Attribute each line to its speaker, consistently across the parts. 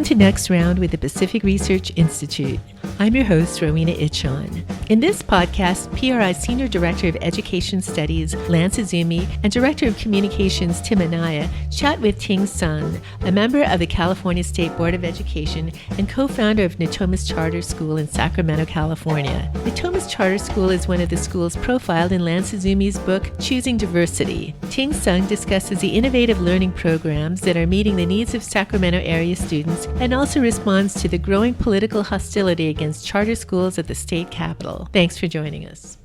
Speaker 1: Welcome to Next Round with the Pacific Research Institute. I'm your host, Rowena Ichon. In this podcast, PRI's Senior Director of Education Studies, Lance Izumi, and Director of Communications, Tim Anaya, chat with Ting Sun, a member of the California State Board of Education and co-founder of Natomas Charter School in Sacramento, California. Natomas Charter School is one of the schools profiled in Lance Izumi's book, Choosing Diversity. Ting Sun discusses the innovative learning programs that are meeting the needs of Sacramento-area students and also responds to the growing political hostility against charter schools at the state capitol. Thanks for joining us.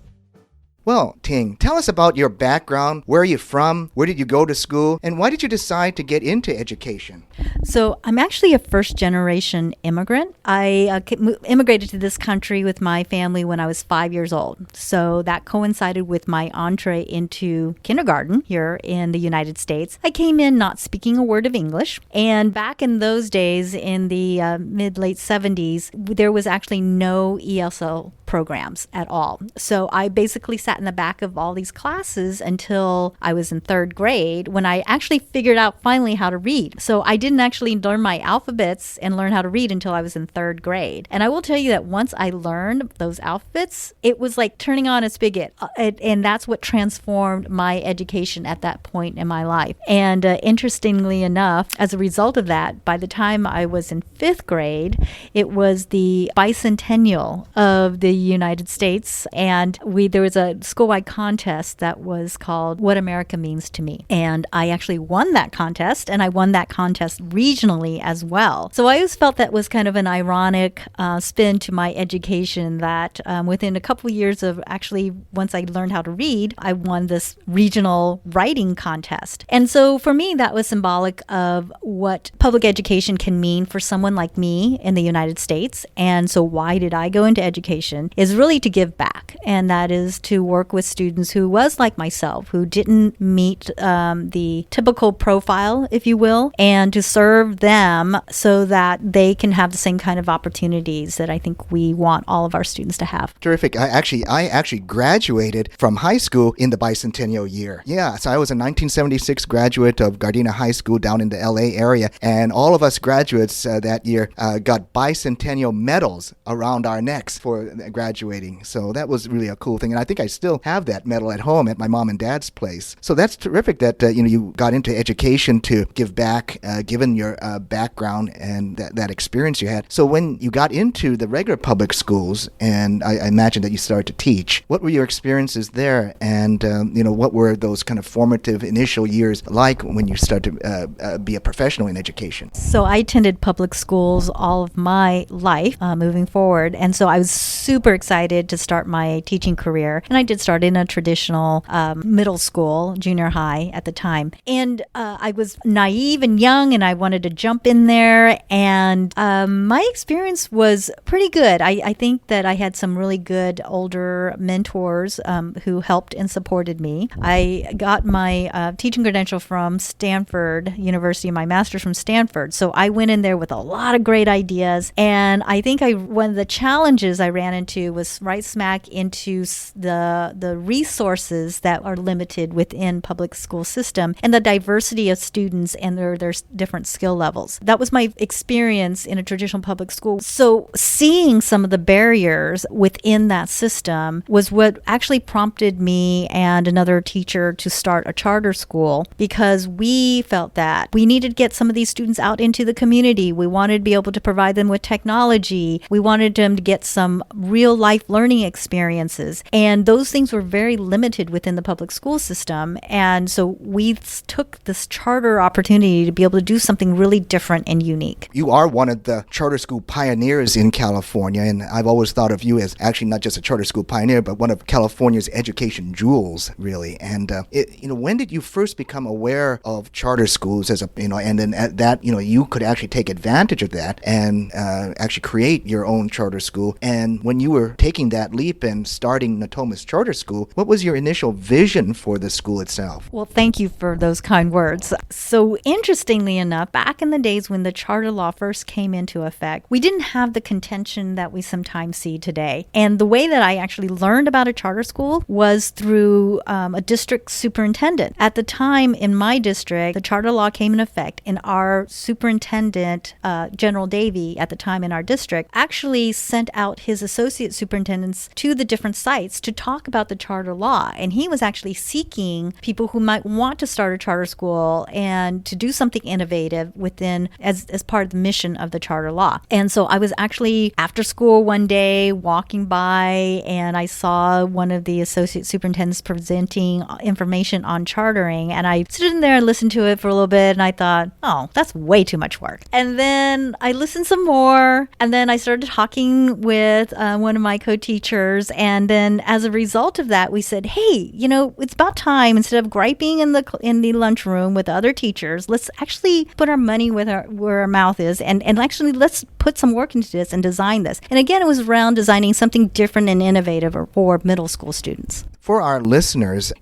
Speaker 2: Well, Ting, tell us about your background. Where are you from? Where did you go to school? And why did you decide to get into education?
Speaker 3: So I'm actually a first-generation immigrant. I immigrated to this country with my family when I was 5 years old. So that coincided with my entree into kindergarten here in the United States. I came in not speaking a word of English. And back in those days, in the mid-late 70s, there was actually no ESL programs at all. So I basically sat in the back of all these classes until I was in third grade when I actually figured out finally how to read. So I didn't actually learn my alphabets and learn how to read until I was in third grade. And I will tell you that once I learned those alphabets, it was like turning on a spigot. And that's what transformed my education at that point in my life. And interestingly enough, as a result of that, by the time I was in fifth grade, it was the bicentennial of the United States, and there was a school-wide contest that was called What America Means to Me. And I actually won that contest, and I won that contest regionally as well. So I always felt that was kind of an ironic spin to my education that within a couple of years of actually, once I learned how to read, I won this regional writing contest. And so for me, that was symbolic of what public education can mean for someone like me in the United States. And so why did I go into education? Is really to give back, and that is to work with students who was like myself, who didn't meet the typical profile, if you will, and to serve them so that they can have the same kind of opportunities that I think we want all of our students to have.
Speaker 2: Terrific. I actually graduated from high school in the bicentennial year. Yeah, so I was a 1976 graduate of Gardena High School down in the LA area, and all of us graduates that year got bicentennial medals around our necks for graduating. So that was really a cool thing. And I think I still have that medal at home at my mom and dad's place. So that's terrific that you got into education to give back, given your background and that experience you had. So when you got into the regular public schools, and I imagine that you started to teach, what were your experiences there? And what were those kind of formative initial years like when you started to be a professional in education?
Speaker 3: So I attended public schools all of my life moving forward. And so I was super excited to start my teaching career. And I did start in a traditional middle school, junior high at the time. And I was naive and young, and I wanted to jump in there. And my experience was pretty good. I think that I had some really good older mentors who helped and supported me. I got my teaching credential from Stanford University, my master's from Stanford. So I went in there with a lot of great ideas. And I think one of the challenges I ran into was right smack into the resources that are limited within public school system and the diversity of students and their different skill levels. That was my experience in a traditional public school. So seeing some of the barriers within that system was what actually prompted me and another teacher to start a charter school, because we felt that we needed to get some of these students out into the community. We wanted to be able to provide them with technology. We wanted them to get some real life learning experiences. And those things were very limited within the public school system. And so we took this charter opportunity to be able to do something really different and unique.
Speaker 2: You are one of the charter school pioneers in California, and I've always thought of you as actually not just a charter school pioneer, but one of California's education jewels, really. And when did you first become aware of charter schools as and then at that you could actually take advantage of that and actually create your own charter school? And when you were taking that leap and starting Natomas Charter charter school. What was your initial vision for the school itself?
Speaker 3: Well, thank you for those kind words. So interestingly enough, back in the days when the charter law first came into effect, we didn't have the contention that we sometimes see today. And the way that I actually learned about a charter school was through a district superintendent. At the time in my district, the charter law came in effect, and our superintendent, General Davey, at the time in our district, actually sent out his associate superintendents to the different sites to talk about the charter law. And he was actually seeking people who might want to start a charter school and to do something innovative within as part of the mission of the charter law. And so I was actually after school one day walking by, and I saw one of the associate superintendents presenting information on chartering, and I stood in there and listened to it for a little bit, and I thought, oh, that's way too much work. And then I listened some more, and then I started talking with one of my co-teachers, and then as a result of that, we said, hey, it's about time, instead of griping in the lunchroom with other teachers, let's actually put our money where our mouth is, and actually let's put some work into this and design this. And again, it was around designing something different and innovative for middle school students.
Speaker 2: For our listeners,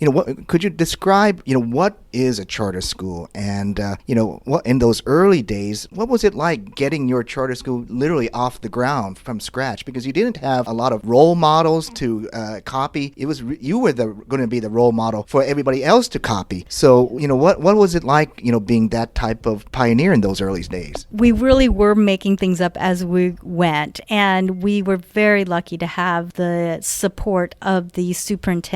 Speaker 2: could you describe, what is a charter school? And, what in those early days, what was it like getting your charter school literally off the ground from scratch? Because you didn't have a lot of role models to copy. It was you were going to be the role model for everybody else to copy. So, what was it like, being that type of pioneer in those early days?
Speaker 3: We really were making things up as we went, and we were very lucky to have the support of the superintendent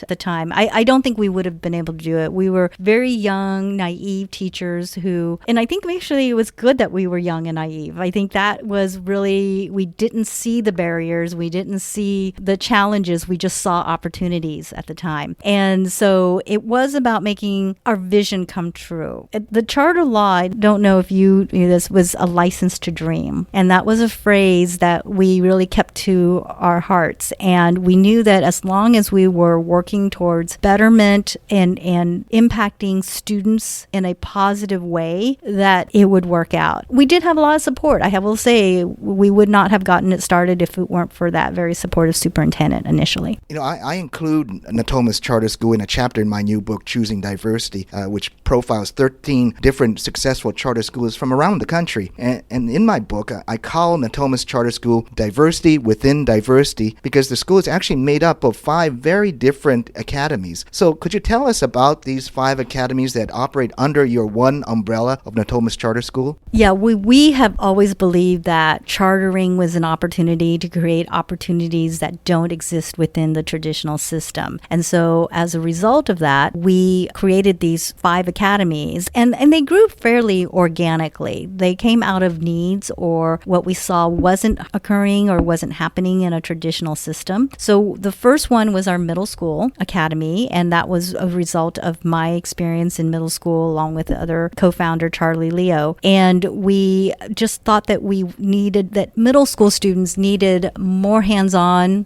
Speaker 3: at the time. I don't think we would have been able to do it. We were very young, naive teachers and I think actually it was good that we were young and naive. I think that was really, we didn't see the barriers, we didn't see the challenges, we just saw opportunities at the time. And so it was about making our vision come true. The charter law, I don't know if you knew this, was a license to dream. And that was a phrase that we really kept to our hearts. And we knew that as long as we were working towards betterment and impacting students in a positive way, that it would work out. We did have a lot of support. I will say we would not have gotten it started if it weren't for that very supportive superintendent initially.
Speaker 2: I include Natomas Charter School in a chapter in my new book, Choosing Diversity, which profiles 13 different successful charter schools from around the country. And in my book, I call Natomas Charter School Diversity Within Diversity, because the school is actually made up of 5 very different academies. So could you tell us about these 5 academies that operate under your one umbrella of Natomas Charter School?
Speaker 3: Yeah, we have always believed that chartering was an opportunity to create opportunities that don't exist within the traditional system. And so as a result of that, we created these 5 academies, and they grew fairly organically. They came out of needs, or what we saw wasn't occurring or wasn't happening in a traditional system. So the first one was our middle school academy, and that was a result of my experience in middle school along with the other co-founder Charlie Leo. And we just thought that that middle school students needed more hands-on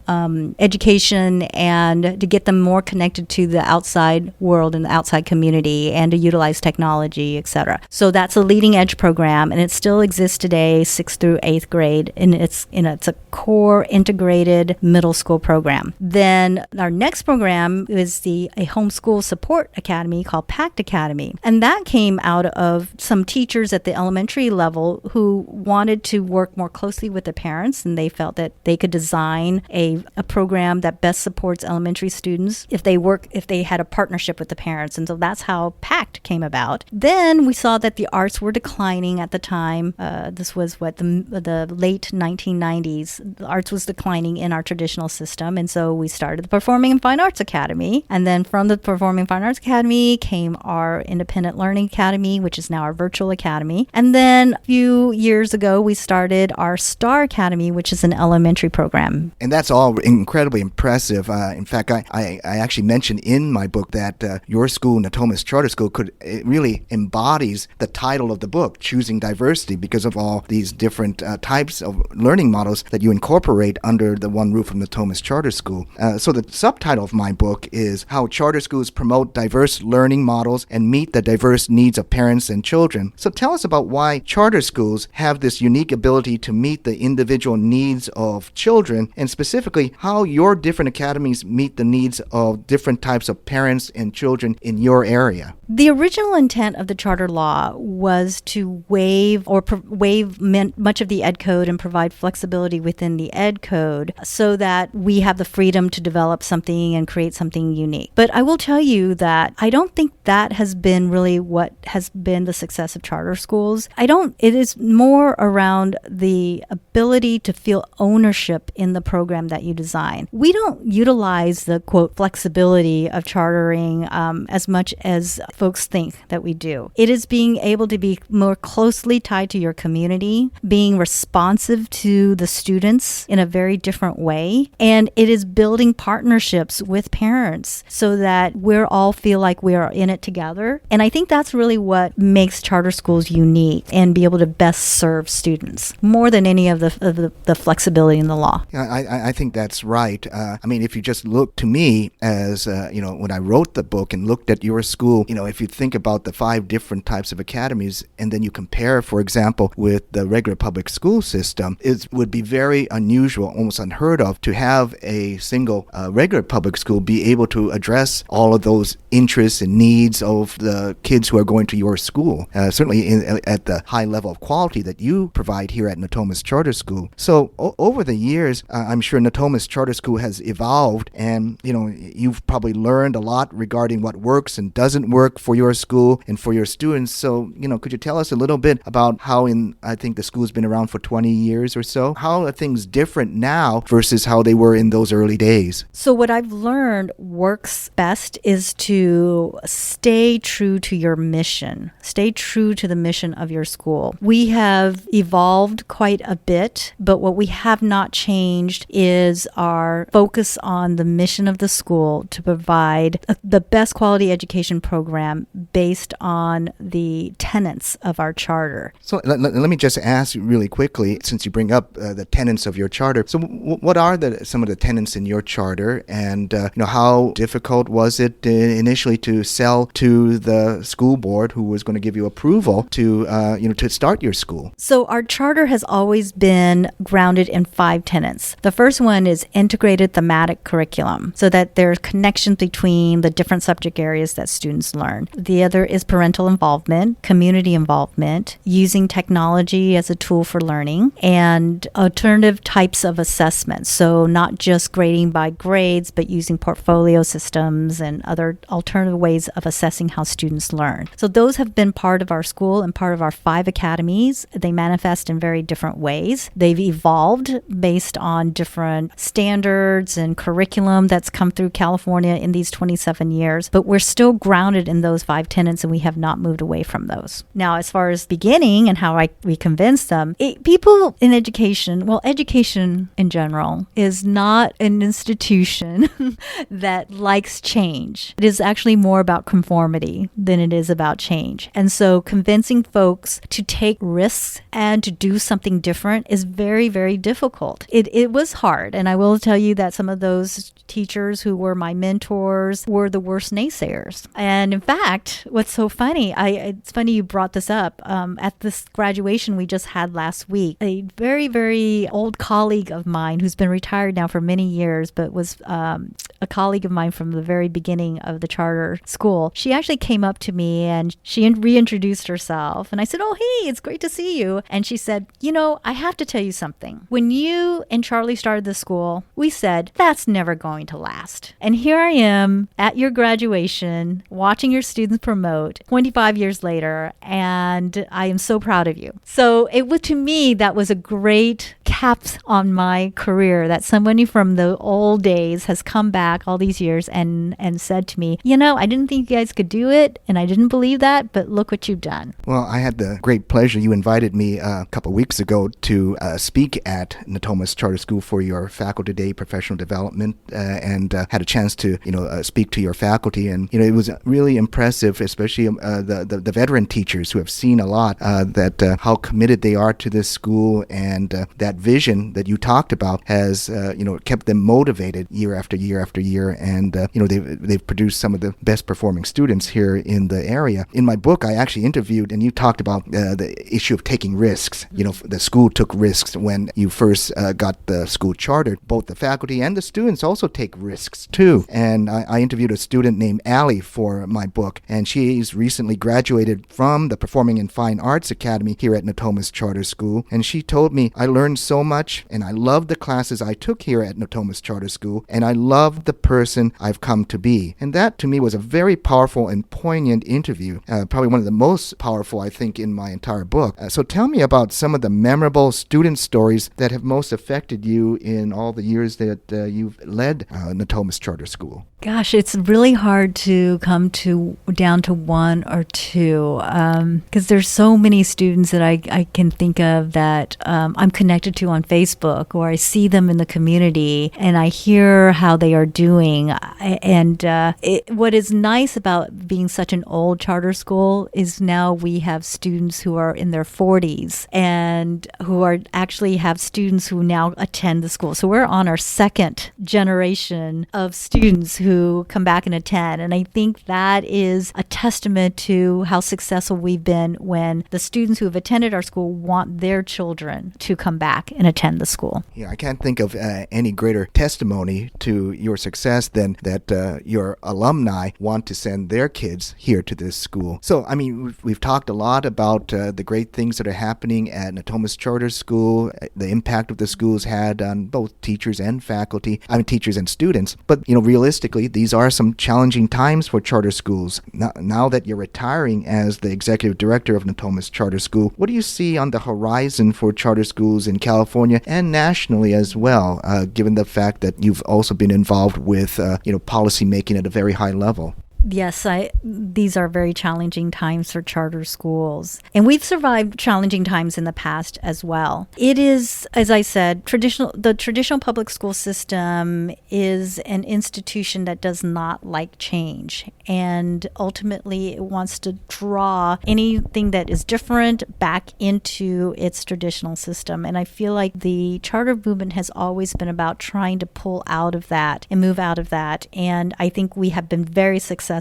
Speaker 3: education, and to get them more connected to the outside world and the outside community, and to utilize technology, etc. So that's a leading edge program, and it still exists today, 6th through 8th grade, and it's a core integrated middle school program. Then our next program is a homeschool support academy called Pact Academy, and that came out of some teachers at the elementary level who wanted to work more closely with the parents, and they felt that they could design a program that best supports elementary students if they had a partnership with the parents. And so that's how Pact came about. Then we saw that the arts were declining at the time. This was the late 1990s. The arts was declining in our traditional system, and so we started the Performing and Fine Arts Academy. And then from the Performing and Fine Arts Academy came our Independent Learning Academy, which is now our virtual academy. And then a few years ago, we started our STAR Academy, which is an elementary program.
Speaker 2: And that's all incredibly impressive. In fact, I actually mentioned in my book that your school, Natomas Charter School, it really embodies the title of the book, Choosing Diversity, because of all these different types of learning models that you incorporate under the one roof of Natomas Charter School. So the subtitle of my book is How Charter Schools Promote Diverse Learning Models and Meet the Diverse Needs of Parents and Children. So tell us about why charter schools have this unique ability to meet the individual needs of children, and specifically how your different academies meet the needs of different types of parents and children in your area.
Speaker 3: The original intent of the charter law was to waive much of the ed code and provide flexibility within the ed code so that we have the freedom to develop something and create something unique. But I will tell you that I don't think that has been really what has been the success of charter schools. It is more around the ability to feel ownership in the program that you design. We don't utilize the quote flexibility of chartering as much as folks think that we do. It is being able to be more closely tied to your community, being responsive to the students in a very different way, and it is building partnerships with parents so that we're all feel like we are in it together. And I think that's really what makes charter schools unique and be able to best serve students more than any of the flexibility in the law.
Speaker 2: Yeah, I think that's right. If you just look to me as, when I wrote the book and looked at your school, if you think about the 5 different types of academies and then you compare, for example, with the regular public school system, it would be very unusual, almost unheard of, to have a single regular public school be able to address all of those interests and needs of the kids who are going to your school, certainly at the high level of quality that you provide here at Natomas Charter School. So over the years, I'm sure Natomas Charter School has evolved, and you've probably learned a lot regarding what works and doesn't work for your school and for your students. So, could you tell us a little bit about how I think the school's been around for 20 years or so, how are things different now versus how they were in those early days?
Speaker 3: So what I've learned works best is to stay true to your mission. Stay true to the mission of your school. We have evolved quite a bit, but what we have not changed is our focus on the mission of the school to provide the best quality education program based on the tenets of our charter.
Speaker 2: So let me just ask you really quickly, since you bring up the tenets of your charter. So what are some of the tenets in your charter, and how difficult was it initially to sell to the school board who was going to give you approval to start your school?
Speaker 3: So our charter has always been grounded in 5 tenets. The first one is integrated thematic curriculum, so that there's connection between the different subject areas that students learn. The other is parental involvement, community involvement, using technology as a tool for learning, and alternative types of assessments. So not just grading by grades, but using portfolio systems and other alternative ways of assessing how students learn. So those have been part of our school and part of our 5 academies. They manifest in very different ways. They've evolved based on different standards and curriculum that's come through California in these 27 years, but we're still grounded in those 5 tenets and we have not moved away from those. Now, as far as beginning and how we convince them, people in education in general is not an institution that likes change. It is actually more about conformity than it is about change. And so convincing folks to take risks and to do something different is very, very difficult. It was hard. And I will tell you that some of those teachers who were my mentors were the worst naysayers. And in fact, what's so funny, it's funny you brought this up. At this graduation we just had last week, a very, very old colleague of mine who's been retired now for many years, but was a colleague of mine from the very beginning of the charter school. She actually came up to me and she reintroduced herself. And I said, "Oh, hey, it's great to see you." And she said, "I have to tell you something. When you and Charlie started the school, we said, that's never going to last. And here I am at your graduation, watching your students promote 25 years later, and I am so proud of you." So to me, that was a great cap on my career, that somebody from the old days has come back all these years and said to me, "I didn't think you guys could do it, and I didn't believe that, but look what you've done."
Speaker 2: Well, I had the great pleasure. You invited me a couple of weeks ago to speak at Natomas Charter School for your Faculty Day professional development, and had a chance to speak to your faculty, and it was really impressive, especially the veteran teachers who have seen a lot, that how committed they are to this school, and that that vision that you talked about has, kept them motivated year after year after year. And, they've produced some of the best performing students here in the area. In my book, I actually interviewed, and you talked about the issue of taking risks. The school took risks when you first got the school chartered. Both the faculty and the students also take risks too. And I interviewed a student named Allie for my book, and she's recently graduated from the Performing and Fine Arts Academy here at Natomas Charter School. And she told me, I learned so much, and I loved the classes I took here at Natomas Charter School, and I loved the person I've come to be. And that to me was a very powerful and poignant interview, probably one of the most powerful, I think, in my entire book. So tell me about some of the memorable student stories that have most affected you in all the years that you've led Natomas Charter School.
Speaker 3: Gosh, it's really hard to come down to one or two because there's so many students that I can think of that I'm connected to on Facebook, or I see them in the community and I hear how they are doing. And what is nice about being such an old charter school is now we have students who are in their 40s and who are actually have students who now attend the school. So we're on our second generation of students who come back and attend. And I think that is a testament to how successful we've been when the students who have attended our school want their children to come back and attend the school.
Speaker 2: Yeah, I can't think of any greater testimony to your success than that your alumni want to send their kids here to this school. So, I mean, we've talked a lot about the great things that are happening at Natomas Charter School, the impact of the school's had on both teachers and faculty, teachers and students. But, realistically, these are some challenging times for charter schools. Now that you're retiring as the Executive Director of Natomas Charter School, what do you see on the horizon for charter schools in California and nationally as well, given the fact that you've also been involved with, policy making at a very high level?
Speaker 3: Yes, these are very challenging times for charter schools. And we've survived challenging times in the past as well. It is, as I said, the traditional public school system is an institution that does not like change. And ultimately, it wants to draw anything that is different back into its traditional system. And I feel like the charter movement has always been about trying to pull out of that and move out of that. And I think we have been very successful.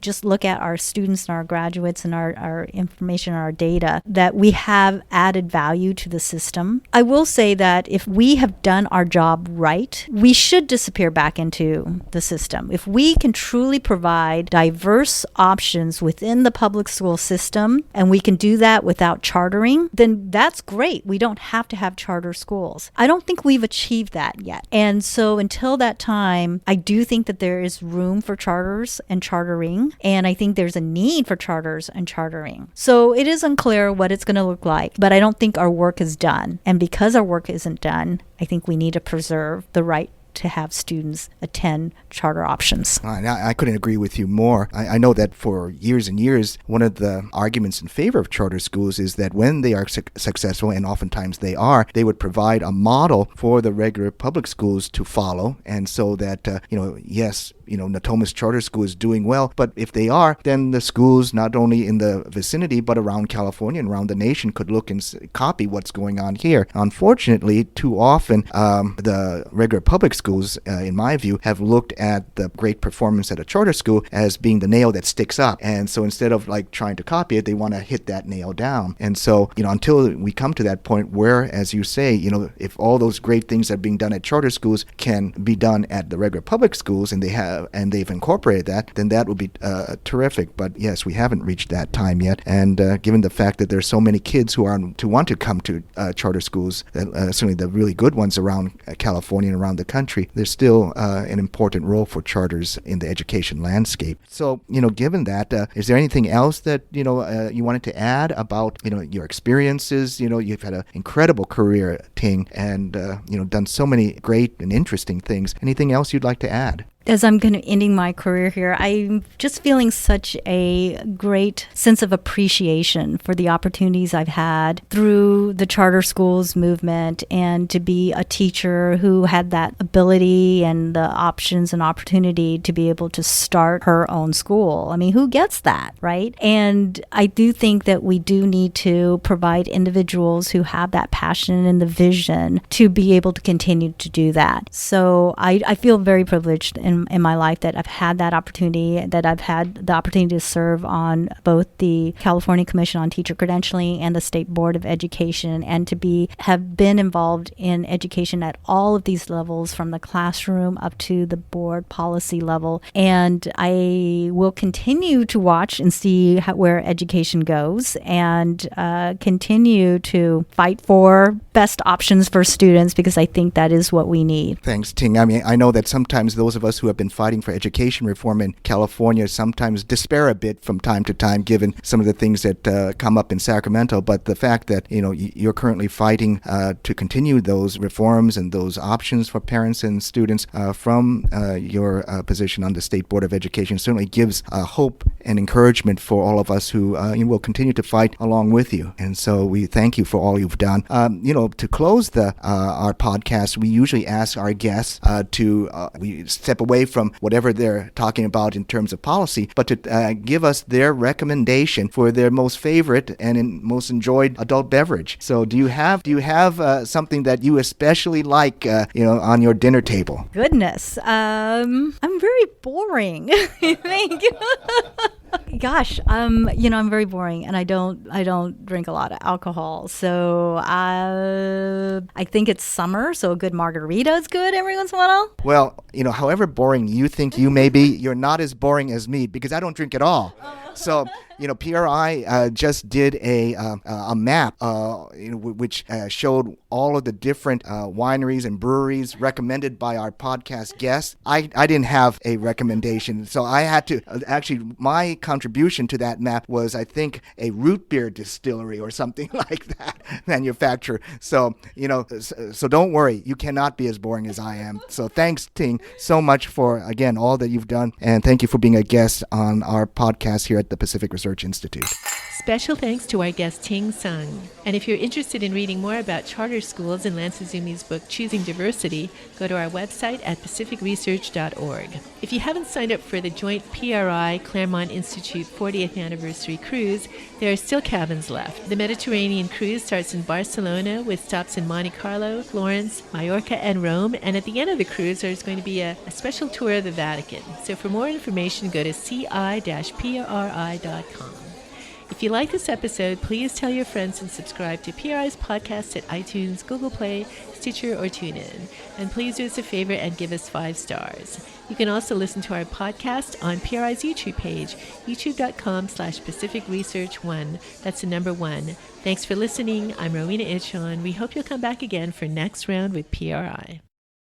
Speaker 3: Just look at our students and our graduates and our information and our data, that we have added value to the system. I will say that if we have done our job right, we should disappear back into the system. If we can truly provide diverse options within the public school system, and we can do that without chartering, then that's great. We don't have to have charter schools. I don't think we've achieved that yet. And so until that time, I do think that there is room for charters and chartering, and I think there's a need for charters and chartering. So it is unclear what it's going to look like, but I don't think our work is done. And because our work isn't done, I think we need to preserve the right to have students attend charter options.
Speaker 2: I couldn't agree with you more. I know that for years and years, one of the arguments in favor of charter schools is that when they are successful, and oftentimes they are, they would provide a model for the regular public schools to follow. And so that, yes, Natomas Charter School is doing well, but if they are, then the schools not only in the vicinity, but around California and around the nation could look and copy what's going on here. Unfortunately, too often, the regular public schools, in my view, have looked at the great performance at a charter school as being the nail that sticks up. And so instead of trying to copy it, they want to hit that nail down. And so, until we come to that point where, as you say, if all those great things that are being done at charter schools can be done at the regular public schools, and they've incorporated that, then that would be terrific. But yes, we haven't reached that time yet. And given the fact that there's so many kids who want to come to charter schools, certainly the really good ones around California and around the country, there's still an important role for charters in the education landscape. So, given that, is there anything else that, you wanted to add about, your experiences? You've had an incredible career, Ting, and, done so many great and interesting things. Anything else you'd like to add?
Speaker 3: As I'm going to ending my career here, I'm just feeling such a great sense of appreciation for the opportunities I've had through the charter schools movement, and to be a teacher who had that ability and the options and opportunity to be able to start her own school. I mean, who gets that, right? And I do think that we do need to provide individuals who have that passion and the vision to be able to continue to do that. So I feel very privileged in my life that I've had that opportunity, that I've had the opportunity to serve on both the California Commission on Teacher Credentialing and the State Board of Education, and to have been involved in education at all of these levels, from the classroom up to the board policy level. And I will continue to watch and see where education goes, and continue to fight for best options for students, because I think that is what we need.
Speaker 2: Thanks, Ting. I mean, I know that sometimes those of us who have been fighting for education reform in California sometimes despair a bit from time to time, given some of the things that come up in Sacramento. But the fact that, you're currently fighting to continue those reforms and those options for parents and students from your position on the State Board of Education certainly gives hope and encouragement for all of us who will continue to fight along with you. And so we thank you for all you've done. To close our podcast, we usually ask our guests we step away from whatever they're talking about in terms of policy, but to give us their recommendation for their most favorite and most enjoyed adult beverage. So do you have something that you especially like, on your dinner table?
Speaker 3: Goodness, I'm very boring. I think. Gosh, I'm very boring, and I don't drink a lot of alcohol. So I think it's summer, so a good margarita is good every once in a while.
Speaker 2: Well, however boring you think you may be, you're not as boring as me, because I don't drink at all. So, PRI just did a map, which showed all of the different wineries and breweries recommended by our podcast guests. I didn't have a recommendation, so I had to my contribution to that map was, I think, a root beer distillery or something like that manufacturer. So, so don't worry, you cannot be as boring as I am. So thanks, Ting, so much for, again, all that you've done, and thank you for being a guest on our podcast here at the Pacific Research Institute.
Speaker 1: Special thanks to our guest Ting Sun. And if you're interested in reading more about charter schools and Lance Izumi's book, Choosing Diversity, go to our website at pacificresearch.org. If you haven't signed up for the joint PRI Claremont Institute 40th anniversary cruise, there are still cabins left. The Mediterranean cruise starts in Barcelona with stops in Monte Carlo, Florence, Mallorca, and Rome. And at the end of the cruise, there's going to be a special tour of the Vatican. So for more information, go to ci-pri.com. If you like this episode, please tell your friends and subscribe to PRI's podcast at iTunes, Google Play, Stitcher, or TuneIn. And please do us a favor and give us 5 stars. You can also listen to our podcast on PRI's YouTube page, youtube.com/Pacific Research 1. That's the number 1. Thanks for listening. I'm Rowena Ichon. We hope you'll come back again for Next Round with PRI.